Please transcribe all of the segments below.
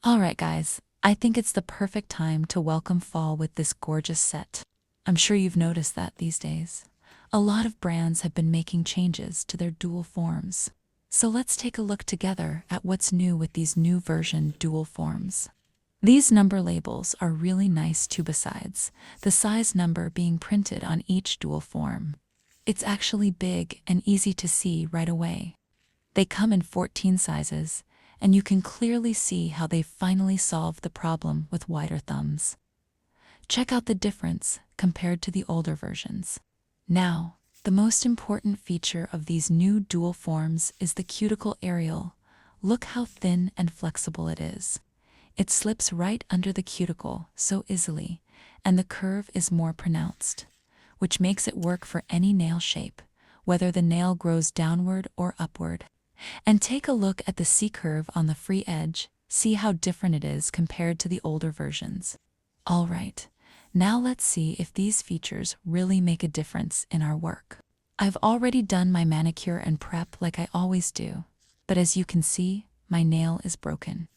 Alright guys, I think it's the perfect time to welcome fall with this gorgeous set. I'm sure you've noticed that these days. A lot of brands have been making changes to their dual forms. So let's take a look together at what's new with these new version dual forms. These number labels are really nice too, besides the size number being printed on each dual form. It's actually big and easy to see right away. They come in 14 sizes, and you can clearly see how they finally solved the problem with wider thumbs. Check out the difference compared to the older versions. Now, the most important feature of these new dual forms is the cuticle area. Look how thin and flexible it is. It slips right under the cuticle so easily, and the curve is more pronounced, which makes it work for any nail shape, whether the nail grows downward or upward. And take a look at the C-curve on the free edge, see how different it is compared to the older versions. Alright, now let's see if these features really make a difference in our work. I've already done my manicure and prep like I always do, but as you can see, my nail is broken.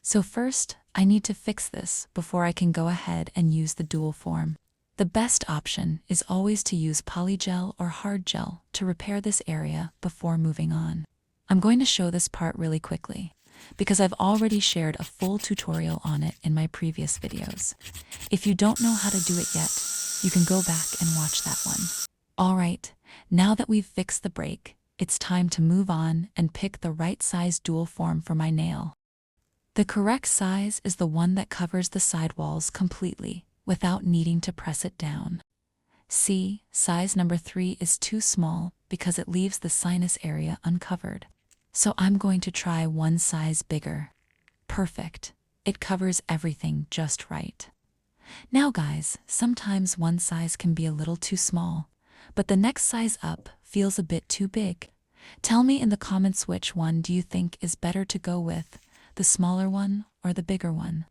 So first, I need to fix this before I can go ahead and use the dual form. The best option is always to use polygel or hard gel to repair this area before moving on. I'm going to show this part really quickly, because I've already shared a full tutorial on it in my previous videos. If you don't know how to do it yet, you can go back and watch that one. Alright, now that we've fixed the break, it's time to move on and pick the right size dual form for my nail. The correct size is the one that covers the sidewalls completely, without needing to press it down. See, size number 3 is too small because it leaves the sinus area uncovered. So I'm going to try one size bigger. Perfect. It covers everything just right. Now guys, sometimes one size can be a little too small, but the next size up feels a bit too big. Tell me in the comments which one do you think is better to go with, the smaller one or the bigger one?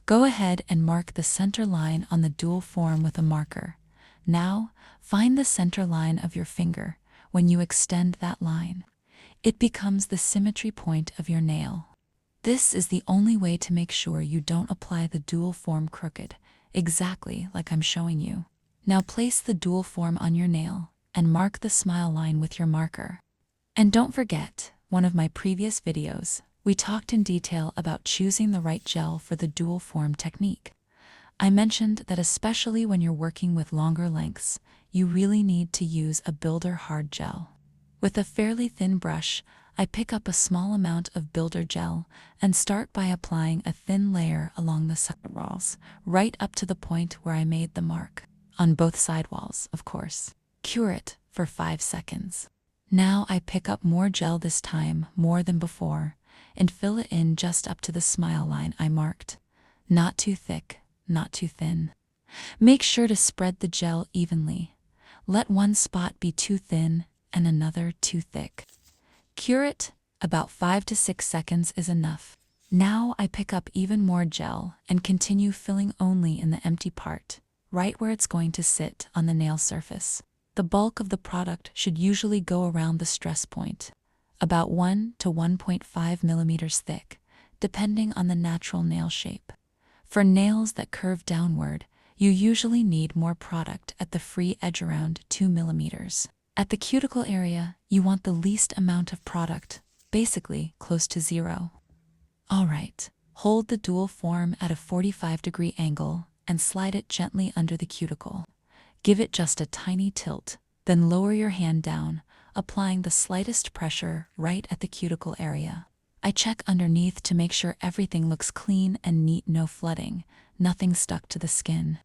Go ahead and mark the center line on the dual form with a marker. Now, find the center line of your finger. When you extend that line, it becomes the symmetry point of your nail. This is the only way to make sure you don't apply the dual form crooked, exactly like I'm showing you. Now place the dual form on your nail and mark the smile line with your marker. And don't forget, one of my previous videos, we talked in detail about choosing the right gel for the dual form technique. I mentioned that especially when you're working with longer lengths, you really need to use a builder hard gel. With a fairly thin brush, I pick up a small amount of builder gel and start by applying a thin layer along the sidewalls, right up to the point where I made the mark. On both sidewalls, of course. Cure it for 5 seconds. Now I pick up more gel, this time more than before, and fill it in just up to the smile line I marked. Not too thick, not too thin. Make sure to spread the gel evenly. Let one spot be too thin and another too thick. Cure it, about 5 to 6 seconds is enough. Now I pick up even more gel and continue filling only in the empty part, right where it's going to sit on the nail surface. The bulk of the product should usually go around the stress point, about 1 to 1.5 millimeters thick, depending on the natural nail shape. For nails that curve downward, you usually need more product at the free edge, around 2 millimeters. At the cuticle area, you want the least amount of product, basically close to 0. Alright, hold the dual form at a 45-degree angle and slide it gently under the cuticle. Give it just a tiny tilt, then lower your hand down, applying the slightest pressure right at the cuticle area. I check underneath to make sure everything looks clean and neat, no flooding, nothing stuck to the skin.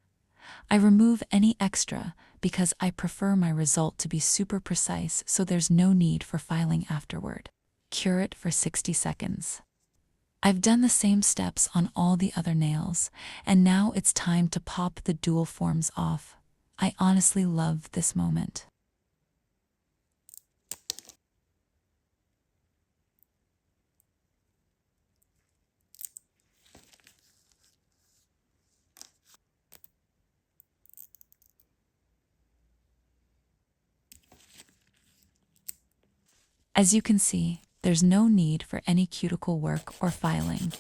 I remove any extra because I prefer my result to be super precise, so there's no need for filing afterward. Cure it for 60 seconds. I've done the same steps on all the other nails, and now it's time to pop the dual forms off. I honestly love this moment. As you can see, there's no need for any cuticle work or filing.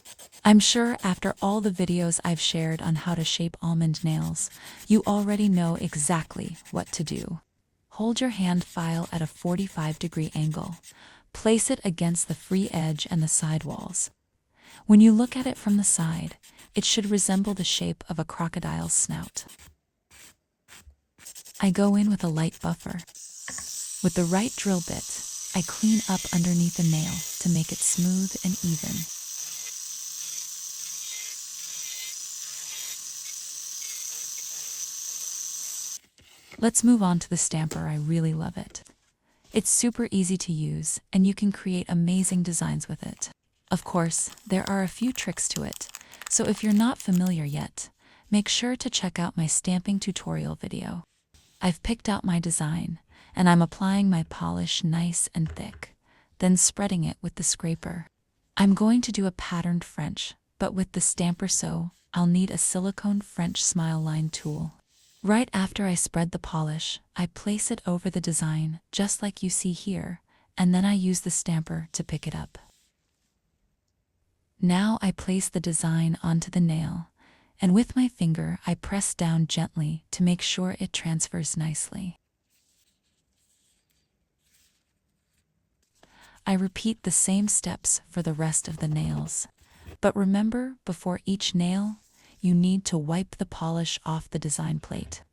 I'm sure after all the videos I've shared on how to shape almond nails, you already know exactly what to do. Hold your hand file at a 45-degree angle. Place it against the free edge and the side walls. When you look at it from the side, it should resemble the shape of a crocodile's snout. I go in with a light buffer. With the right drill bit, I clean up underneath the nail to make it smooth and even. Let's move on to the stamper. I really love it. It's super easy to use, and you can create amazing designs with it. Of course, there are a few tricks to it, so if you're not familiar yet, make sure to check out my stamping tutorial video. I've picked out my design, and I'm applying my polish nice and thick, then spreading it with the scraper. I'm going to do a patterned French, but with the stamper, so I'll need a silicone French smile line tool. Right after I spread the polish, I place it over the design, just like you see here, and then I use the stamper to pick it up. Now I place the design onto the nail, and with my finger I press down gently to make sure it transfers nicely. I repeat the same steps for the rest of the nails, but remember, before each nail, you need to wipe the polish off the design plate.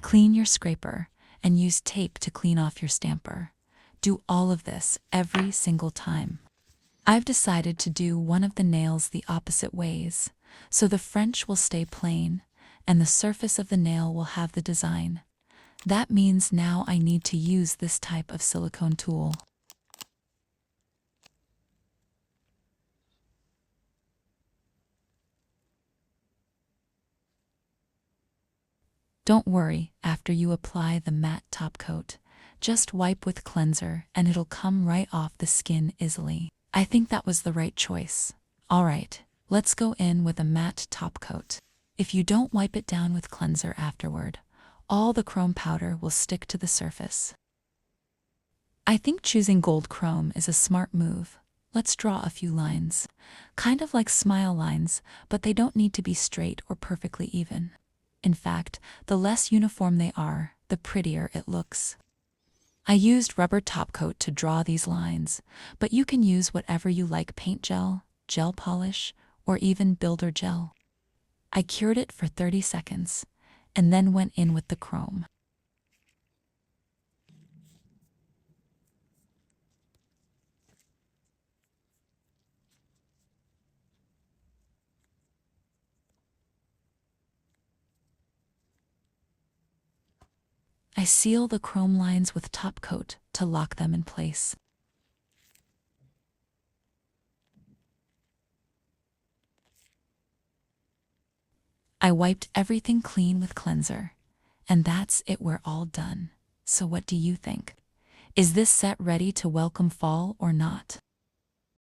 Clean your scraper and use tape to clean off your stamper. Do all of this every single time. I've decided to do one of the nails the opposite ways, so the French will stay plain and the surface of the nail will have the design. That means now I need to use this type of silicone tool. Don't worry after you apply the matte top coat. Just wipe with cleanser and it'll come right off the skin easily. I think that was the right choice. Alright, let's go in with a matte top coat. If you don't wipe it down with cleanser afterward, all the chrome powder will stick to the surface. I think choosing gold chrome is a smart move. Let's draw a few lines. Kind of like smile lines, but they don't need to be straight or perfectly even. In fact, the less uniform they are, the prettier it looks. I used rubber top coat to draw these lines, but you can use whatever you like: paint gel, gel polish, or even builder gel. I cured it for 30 seconds, and then went in with the chrome. I seal the chrome lines with top coat to lock them in place. I wiped everything clean with cleanser, and that's it, we're all done. So what do you think? Is this set ready to welcome fall or not?